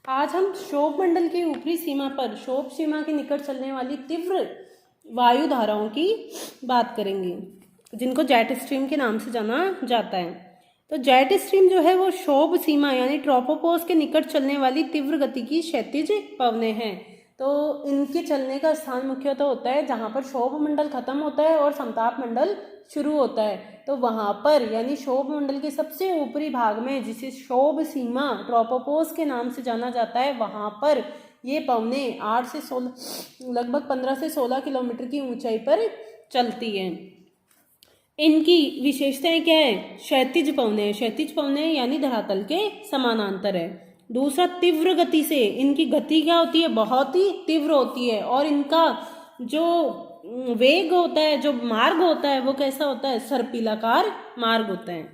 आज हम क्षोभ मंडल की ऊपरी सीमा पर क्षोभ सीमा के निकट चलने वाली तीव्र वायु धाराओं की बात करेंगे, जिनको जेट स्ट्रीम के नाम से जाना जाता है। तो जेट स्ट्रीम जो है वो क्षोभ सीमा यानी ट्रोपोपॉज के निकट चलने वाली तीव्र गति की क्षैतिज पवनें हैं। तो इनके चलने का स्थान मुख्यतः होता है जहाँ पर क्षोभ मंडल खत्म होता है और समताप मंडल शुरू होता है। तो वहाँ पर यानी क्षोभ मंडल के सबसे ऊपरी भाग में, जिसे क्षोभ सीमा ट्रोपोपॉज के नाम से जाना जाता है, वहाँ पर ये पवनें 8 से 16 लगभग 15 से 16 किलोमीटर की ऊंचाई पर चलती हैं। इनकी विशेषताएं क्या है? क्षैतिज पवनें, क्षैतिज पवनें यानी धरातल के समानांतर है। दूसरा, तीव्र गति से, इनकी गति क्या होती है? बहुत ही तीव्र होती है। और इनका जो वेग होता है, जो मार्ग होता है, वो कैसा होता है? सर्पिलाकार मार्ग होता है।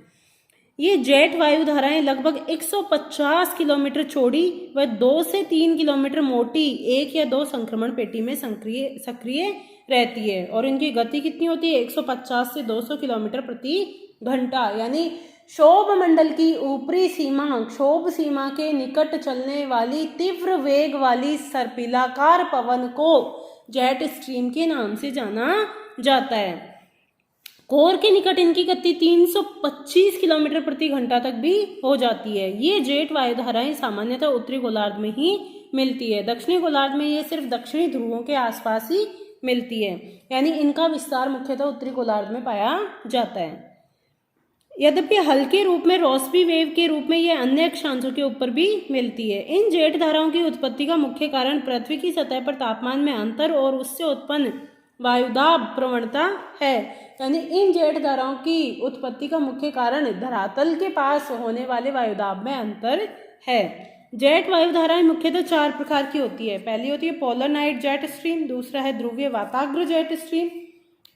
ये जेट वायु धाराएं लगभग 150 किलोमीटर चौड़ी व 2 से 3 किलोमीटर मोटी एक या दो संक्रमण पेटी में सक्रिय रहती है। और इनकी गति कितनी होती है? 150 से 200 किलोमीटर प्रति घंटा। यानी क्षोभ मंडल की ऊपरी सीमा, क्षोभ सीमा के निकट चलने वाली तीव्र वेग वाली सर्पिलाकार पवन को जेट स्ट्रीम के नाम से जाना जाता है। कोर के निकट इनकी गति 325 किलोमीटर प्रति घंटा तक भी हो जाती है। ये जेट वायुधाराएं सामान्यतः उत्तरी गोलार्ध में ही मिलती है। दक्षिणी गोलार्ध में ये सिर्फ दक्षिणी ध्रुवों के आसपास ही मिलती है, यानी इनका विस्तार मुख्यतः उत्तरी गोलार्ध में पाया जाता है। यद्यपि हल्के रूप में रोस्बी वेव के रूप में ये अन्य अक्षांशों के ऊपर भी मिलती है। इन जेट धाराओं की उत्पत्ति का मुख्य कारण पृथ्वी की सतह पर तापमान में अंतर और उससे उत्पन्न वायुदाब प्रवणता है। यानी इन जेट धाराओं की उत्पत्ति का मुख्य कारण धरातल के पास होने वाले वायुदाब में अंतर है। जेट वायु धाराएं मुख्यतः 4 प्रकार की होती है। पहली होती है पोलर नाइट जेट स्ट्रीम, दूसरा है ध्रुवीय वाताग्र jet stream,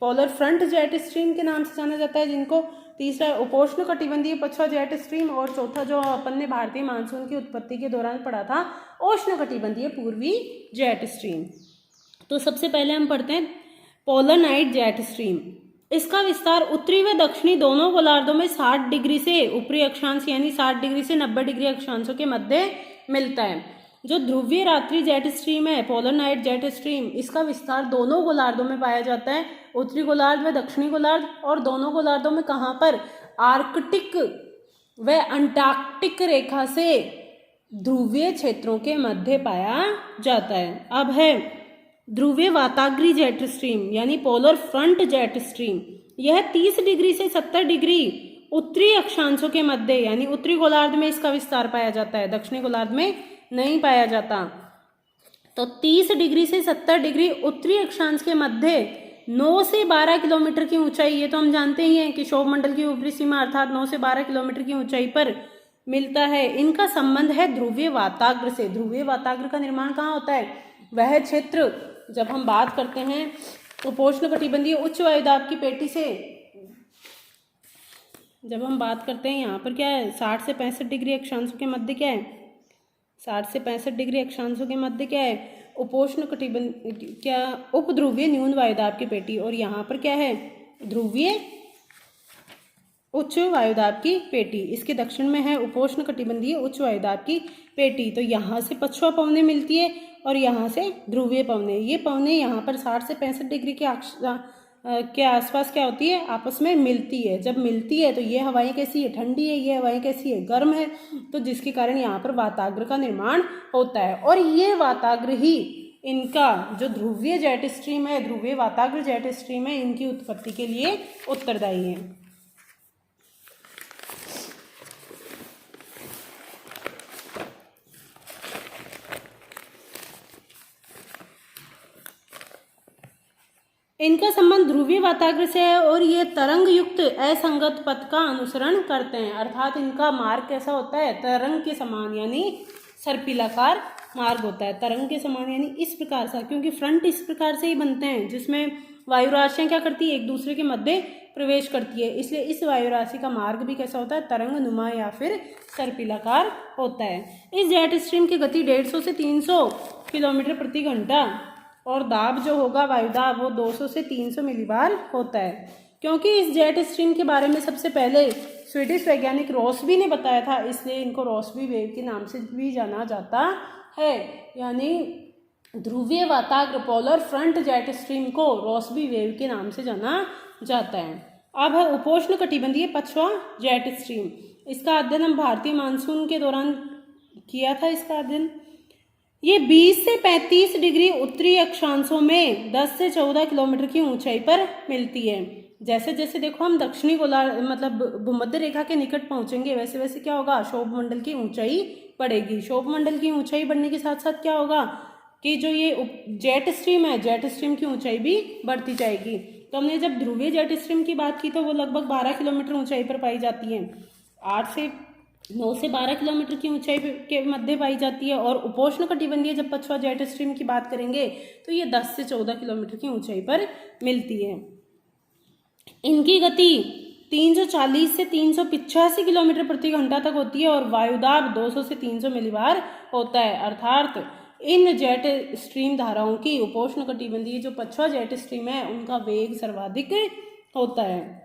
polar front jet stream के नाम से जाना जाता है जिनको, तीसरा है उपोष्ण कटिबंधीय पछुआ जेट स्ट्रीम, और चौथा जो अपन ने भारतीय मानसून की उत्पत्ति के दौरान पढ़ा था, उष्ण कटिबंधीय पूर्वी जेट स्ट्रीम। तो सबसे पहले हम पढ़ते हैं पोलर नाइट जेट स्ट्रीम। इसका विस्तार उत्तरी व दक्षिणी दोनों गोलार्धों में 60 डिग्री से ऊपरी अक्षांश यानी 60 डिग्री से 90 डिग्री अक्षांशों के मध्य मिलता है। जो ध्रुवीय रात्रि जेट स्ट्रीम है, पोलर नाइट जेट स्ट्रीम, इसका विस्तार दोनों गोलार्धों में पाया जाता है, उत्तरी गोलार्ध व दक्षिणी गोलार्ध। और दोनों गोलार्धों में कहाँ पर? आर्कटिक व अंटार्कटिक रेखा से ध्रुवीय क्षेत्रों के मध्य पाया जाता है। अब है ध्रुवीय वाताग्री जेट स्ट्रीम यानी पोलर फ्रंट जेट स्ट्रीम। यह 30 डिग्री से 70 डिग्री उत्तरी अक्षांशों के मध्य यानी उत्तरी गोलार्ध में इसका विस्तार पाया जाता है, दक्षिणी गोलार्ध में नहीं पाया जाता। तो 30 डिग्री से 70 डिग्री उत्तरी अक्षांश के मध्य 9 से 12 किलोमीटर की ऊंचाई, ये तो हम जानते ही हैं कि क्षोभ मंडल की ऊपरी सीमा अर्थात 9 से 12 किलोमीटर की ऊंचाई पर मिलता है। इनका संबंध है ध्रुवीय वाताग्र से। ध्रुवीय वाताग्र का निर्माण कहाँ होता है? वह क्षेत्र, जब हम बात करते हैं उपोष्ण कटिबंधीय उच्च वायुदाब की पेटी से, जब हम बात करते हैं यहाँ पर क्या है? 60 से 65 डिग्री अक्षांशों के मध्य क्या है? 60 से 65 डिग्री अक्षांशों के मध्य क्या है? उपोष्ण कटिबंधीय क्या उपध्रुवीय न्यून वायुदाब की पेटी। और यहाँ पर क्या है? ध्रुवीय उच्च वायुदाब की पेटी। इसके दक्षिण में है उपोष्ण कटिबंधीय उच्च वायुदाब की पेटी। तो यहाँ से पछुआ पवनें मिलती है और यहाँ से ध्रुवीय पवनें। ये पवनें यहाँ पर 60 से 65 डिग्री के आसपास क्या होती है? आपस में मिलती है। जब मिलती है तो ये हवाएं कैसी है? ठंडी है। ये हवाएं कैसी है? गर्म है। तो जिसके कारण यहाँ पर वाताग्र का निर्माण होता है। और ये वाताग्र ही इनका जो ध्रुवीय जेट स्ट्रीम है, ध्रुवीय वाताग्र जेट स्ट्रीम है, इनकी उत्पत्ति के लिए उत्तरदायी है। इनका संबंध ध्रुवीय वाताग्र से है और ये तरंग युक्त असंगत पथ का अनुसरण करते हैं, अर्थात इनका मार्ग कैसा होता है? तरंग के समान यानी सर्पिलाकार मार्ग होता है। तरंग के समान यानी इस प्रकार से, क्योंकि फ्रंट इस प्रकार से ही बनते हैं जिसमें वायु राशियां क्या करती है? एक दूसरे के मध्य प्रवेश करती है, इसलिए इस वायु राशि का मार्ग भी कैसा होता है? तरंग नुमा या फिर सर्पिलाकार होता है। इस जेट स्ट्रीम की गति 150 से 300 किलोमीटर प्रति घंटा और दाब जो होगा वायुदाब वो 200 से 300 मिलीबार होता है। क्योंकि इस जेट स्ट्रीम के बारे में सबसे पहले स्वीडिश वैज्ञानिक रॉसबी ने बताया था, इसलिए इनको रॉसबी वेव के नाम से भी जाना जाता है। यानी ध्रुवीय वाताग्र पोलर फ्रंट जेट स्ट्रीम को रॉसबी वेव के नाम से जाना जाता है। अब है उपोष्ण कटिबंधीय पछवा जेट स्ट्रीम। इसका अध्ययन हम भारतीय मानसून के दौरान किया था। इसका अध्ययन ये 20 से 35 डिग्री उत्तरी अक्षांशों में 10 से 14 किलोमीटर की ऊंचाई पर मिलती है। जैसे जैसे देखो हम दक्षिणी गोलार्ध मतलब भूमध्य रेखा के निकट पहुंचेंगे, वैसे वैसे क्या होगा, क्षोभ मंडल की ऊंचाई बढ़ेगी। क्षोभ मंडल की ऊंचाई बढ़ने के साथ साथ क्या होगा कि जो ये जेट स्ट्रीम है, जेट स्ट्रीम की ऊंचाई भी बढ़ती जाएगी। तो हमने जब ध्रुवीय जेट स्ट्रीम की बात की तो वो लगभग 12 किलोमीटर ऊंचाई पर पाई जाती है, 9 से 12 किलोमीटर की ऊंचाई के मध्य पाई जाती है। और उपोष्ण कटिबंधीय जब पछवा जेट स्ट्रीम की बात करेंगे तो ये 10 से 14 किलोमीटर की ऊंचाई पर मिलती है। इनकी गति 340 से 385 किलोमीटर प्रति घंटा तक होती है और वायुदाब 200 से 300 मिलीबार होता है। अर्थात इन जेट स्ट्रीम धाराओं की उपोष्ण कटिबंधीय जो पछवा जेट स्ट्रीम है उनका वेग सर्वाधिक होता है।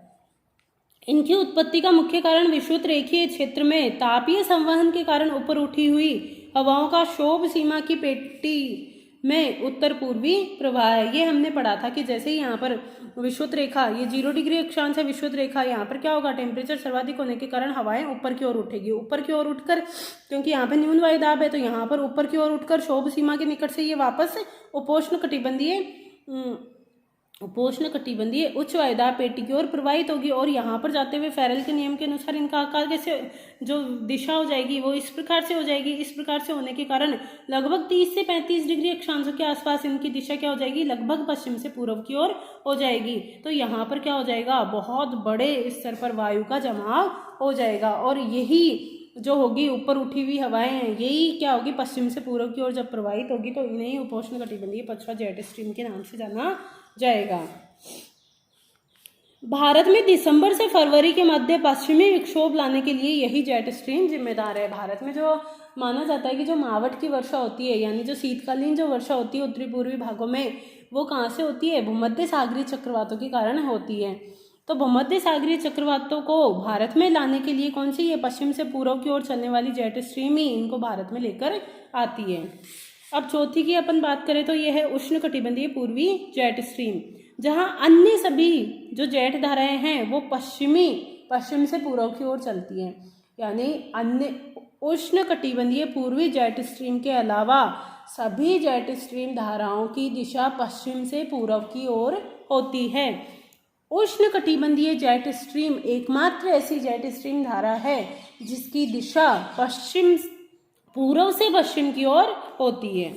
इनकी उत्पत्ति का मुख्य कारण विषुवत रेखीय क्षेत्र में तापीय संवहन के कारण ऊपर उठी हुई हवाओं का क्षोभ सीमा की पेटी में उत्तर पूर्वी प्रवाह है। ये हमने पढ़ा था कि जैसे ही यहाँ पर विषुवत रेखा, ये 0 डिग्री अक्षांश है विषुवत रेखा, यहाँ पर क्या होगा, टेम्परेचर सर्वाधिक होने के कारण हवाएं ऊपर की ओर उठेगी। ऊपर की ओर उठकर, क्योंकि यहाँ पे न्यून वायुदाब है तो यहाँ पर ऊपर की ओर उठकर क्षोभ सीमा के निकट से ये वापस उपोष्ण कटिबंधीय उच्च वायुदाब पेटी की ओर प्रवाहित होगी और यहाँ पर जाते हुए फेरल के नियम के अनुसार इनका आकार कैसे, जो दिशा हो जाएगी वो इस प्रकार से हो जाएगी। इस प्रकार से होने के कारण लगभग 30 से 35 डिग्री अक्षांशों के आसपास इनकी दिशा क्या हो जाएगी, लगभग पश्चिम से पूर्व की ओर हो जाएगी। तो यहाँ पर क्या हो जाएगा, बहुत बड़े स्तर पर वायु का जमाव हो जाएगा और यही जो होगी ऊपर उठी हुई हवाएं हैं, यही क्या होगी, पश्चिम से पूर्व की ओर जब प्रवाहित होगी तो इन्हें ही उपोष्ण कटिबंधीय पछवा जेट स्ट्रीम के नाम से जाना जाएगा। भारत में दिसंबर से फरवरी के मध्य पश्चिमी विक्षोभ लाने के लिए यही जेट स्ट्रीम जिम्मेदार है। भारत में जो माना जाता है कि जो मावट की वर्षा होती है, यानी जो शीतकालीन जो वर्षा होती है उत्तरी पूर्वी भागों में, वो कहाँ से होती है, भूमध्य सागरीय चक्रवातों के कारण होती है। तो भूमध्य सागरीय चक्रवातों को भारत में लाने के लिए कौन सी, ये पश्चिम से पूर्व की ओर चलने वाली जेट स्ट्रीम ही इनको भारत में लेकर आती है। अब चौथी की अपन बात करें तो यह है उष्ण कटिबंधीय पूर्वी जेट स्ट्रीम, जहां अन्य सभी जो जेट धाराएं हैं वो पश्चिम से पूर्व की ओर चलती हैं। यानी अन्य उष्ण कटिबंधीय पूर्वी जेट स्ट्रीम के अलावा सभी जेट स्ट्रीम धाराओं की दिशा पश्चिम से पूर्व की ओर होती है। उष्ण कटिबंधीय जेट स्ट्रीम एकमात्र ऐसी जेट स्ट्रीम धारा है जिसकी दिशा पूर्व से पश्चिम की ओर होती है।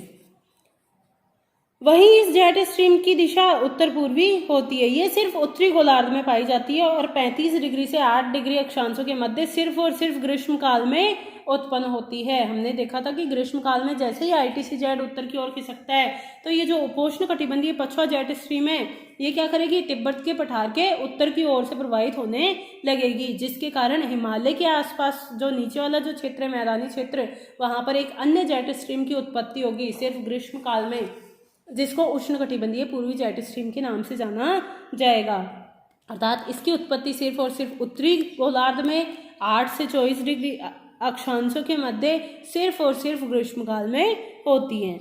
वहीं इस जेट स्ट्रीम की दिशा उत्तर पूर्वी होती है। ये सिर्फ उत्तरी गोलार्ध में पाई जाती है और 35 डिग्री से 8 डिग्री अक्षांशों के मध्य सिर्फ और सिर्फ ग्रीष्म काल में उत्पन्न होती है। हमने देखा था कि ग्रीष्म काल में जैसे ही आईटीसी जेट उत्तर की ओर खिसकता है तो ये जो उपोष्ण कटिबंधीय पछवा जेट स्ट्रीम है ये क्या करेगी, तिब्बत के पठार के उत्तर की ओर से प्रवाहित होने लगेगी, जिसके कारण हिमालय के आसपास जो नीचे वाला जो क्षेत्र है, मैदानी क्षेत्र, वहां पर एक अन्य जेट स्ट्रीम की उत्पत्ति होगी सिर्फ ग्रीष्म काल में, जिसको उष्ण कटिबंधीय पूर्वी जेट स्ट्रीम के नाम से जाना जाएगा। अर्थात इसकी उत्पत्ति सिर्फ और सिर्फ उत्तरी गोलार्ध में 8 से 24 डिग्री अक्षांशों के मध्य सिर्फ और सिर्फ ग्रीष्मकाल में होती है।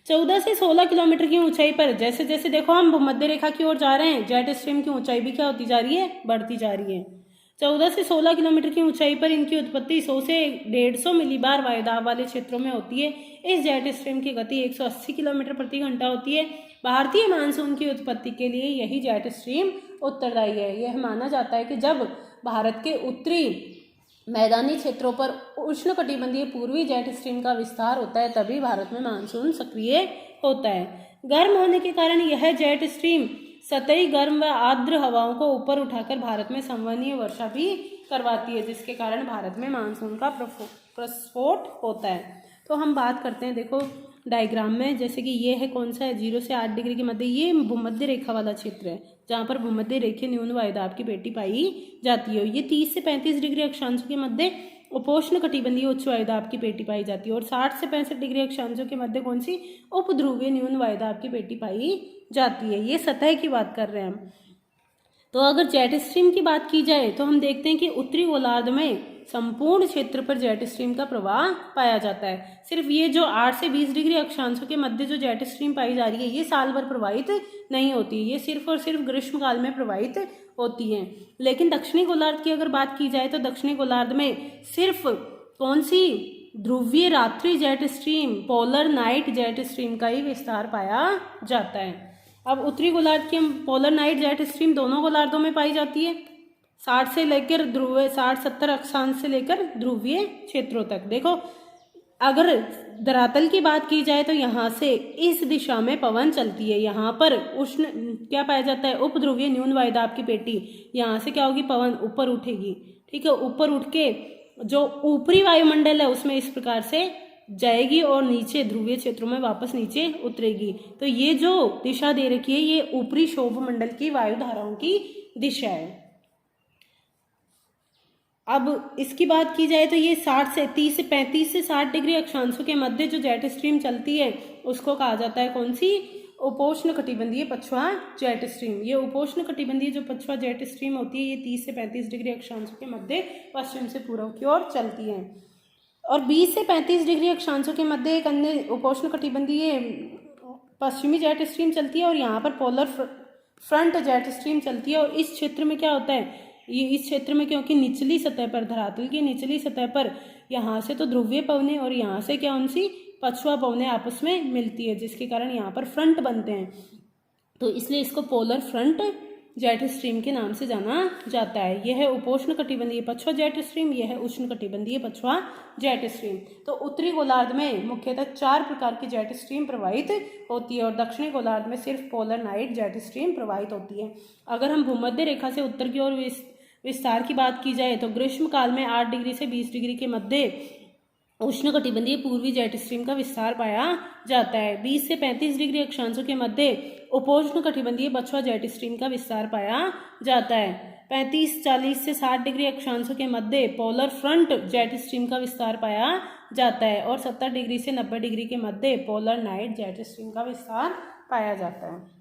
14 से 16 किलोमीटर की ऊंचाई पर जैसे जैसे देखो हम भूमध्य रेखा की ओर जा रहे हैं, जेट स्ट्रीम की ऊंचाई भी क्या होती जा रही है, बढ़ती जा रही है। 14 से 16 किलोमीटर की ऊंचाई पर इनकी उत्पत्ति 100 से 150 मिलीबार वायुदाब वाले क्षेत्रों में होती है। इस जेट स्ट्रीम की गति 180 किलोमीटर प्रति घंटा होती है। भारतीय मानसून की उत्पत्ति के लिए यही जेट स्ट्रीम उत्तरदायी है। यह माना जाता है कि जब भारत के उत्तरी मैदानी क्षेत्रों पर उष्ण कटिबंधीय पूर्वी जेट स्ट्रीम का विस्तार होता है तभी भारत में मानसून सक्रिय होता है। गर्म होने के कारण यह जेट स्ट्रीम सतही गर्म व आर्द्र हवाओं को ऊपर उठाकर भारत में संवहनीय वर्षा भी करवाती है, जिसके कारण भारत में मानसून का प्रस्फोट होता है। तो हम बात करते हैं, देखो डायग्राम में, जैसे कि ये है कौन सा है, 0 से 8 डिग्री के मध्य ये भूमध्य रेखा वाला क्षेत्र है जहाँ पर भूमध्य रेखीय न्यून वायुदाब की पेटी पाई जाती है। ये 30 से 35 डिग्री अक्षांशों के मध्य उपोष्ण कटिबंधीय उच्च वायुदाब की पेटी पाई जाती है और 60 से 65 डिग्री अक्षांशों के मध्य कौन सी, उपध्रुवीय न्यून वायुदाब की पेटी पाई जाती है। ये सतह की बात कर रहे हैं हम। तो अगर जेट स्ट्रीम की बात की जाए तो हम देखते हैं कि उत्तरी गोलार्ध में संपूर्ण क्षेत्र पर जेट स्ट्रीम का प्रवाह पाया जाता है। सिर्फ ये जो 8 से 20 डिग्री अक्षांशों के मध्य जो जेट स्ट्रीम पाई जा रही है ये साल भर प्रवाहित नहीं होती, ये सिर्फ और सिर्फ ग्रीष्म काल में प्रवाहित होती है। लेकिन दक्षिणी गोलार्ध की अगर बात की जाए तो दक्षिणी गोलार्ध में सिर्फ कौन सी ध्रुवीय रात्रि jet stream, polar night jet stream का ही विस्तार पाया जाता है। अब उत्तरी गोलार्ध की हम पोलर नाइट जेट स्ट्रीम दोनों गोलार्धों में पाई जाती है, 60 से लेकर ध्रुवीय 60-70 अक्षांश से लेकर ध्रुवीय क्षेत्रों तक। देखो अगर धरातल की बात की जाए तो यहाँ से इस दिशा में पवन चलती है, यहाँ पर उष्ण क्या पाया जाता है, उपध्रुवीय न्यून वायुदाब की पेटी, यहाँ से क्या होगी, पवन ऊपर उठेगी। ठीक है, ऊपर उठ के जो ऊपरी वायुमंडल है उसमें इस प्रकार से जाएगी और नीचे ध्रुवीय क्षेत्रों में वापस नीचे उतरेगी। तो ये जो दिशा दे रखी है ये ऊपरी क्षोभ मंडल की वायु धाराओं की दिशा है। अब इसकी बात की जाए तो ये 30 से 35 से 60 डिग्री अक्षांशों के मध्य जो जेट स्ट्रीम चलती है उसको कहा जाता है कौन सी, उपोष्ण कटिबंधीय पछुआ जेट स्ट्रीम। ये उपोष्ण कटिबंधीय जो पछुआ जेट स्ट्रीम होती है ये 30 से 35 डिग्री अक्षांशों के मध्य पश्चिम से पूर्व की ओर चलती है। और 20 से 35 डिग्री अक्षांशों के मध्य एक अन्य उपोष्ण कटिबंधीय पश्चिमी जेट स्ट्रीम चलती है और यहाँ पर पोलर फ्रंट जेट स्ट्रीम चलती है। और इस क्षेत्र में क्या होता है, ये इस क्षेत्र में क्योंकि निचली सतह पर, धरातल की निचली सतह पर यहाँ से तो ध्रुवीय पवनें और यहाँ से क्या उनसी पछुआ पवनें आपस में मिलती है, जिसके कारण यहाँ पर फ्रंट बनते हैं। तो इसलिए इसको पोलर फ्रंट जेट स्ट्रीम के नाम से जाना जाता है। यह है उपोष्ण कटिबंधीय पछुआ जेट स्ट्रीम, यह है उष्ण कटिबंधीय पछुआ जेट स्ट्रीम। तो उत्तरी गोलार्ध में मुख्यतः 4 प्रकार की जेट स्ट्रीम प्रवाहित होती है और दक्षिणी गोलार्ध में सिर्फ पोलर नाइट जेट स्ट्रीम प्रवाहित होती है। अगर हम भूमध्य रेखा से उत्तर की ओर विस्तार की बात की जाए तो ग्रीष्म काल में 8 डिग्री से 20 डिग्री के मध्य उष्ण कटिबंधीय पूर्वी जेट स्ट्रीम का विस्तार पाया जाता है। 20 से 35 डिग्री अक्षांशों के मध्य उपोष्ण कटिबंधीय पछुआ जेट स्ट्रीम का विस्तार पाया जाता है। 35-40 से 60 डिग्री अक्षांशों के मध्य पोलर फ्रंट जेट स्ट्रीम का विस्तार पाया जाता है और 70 डिग्री से 90 डिग्री के मध्य पोलर नाइट जेट स्ट्रीम का विस्तार पाया जाता है।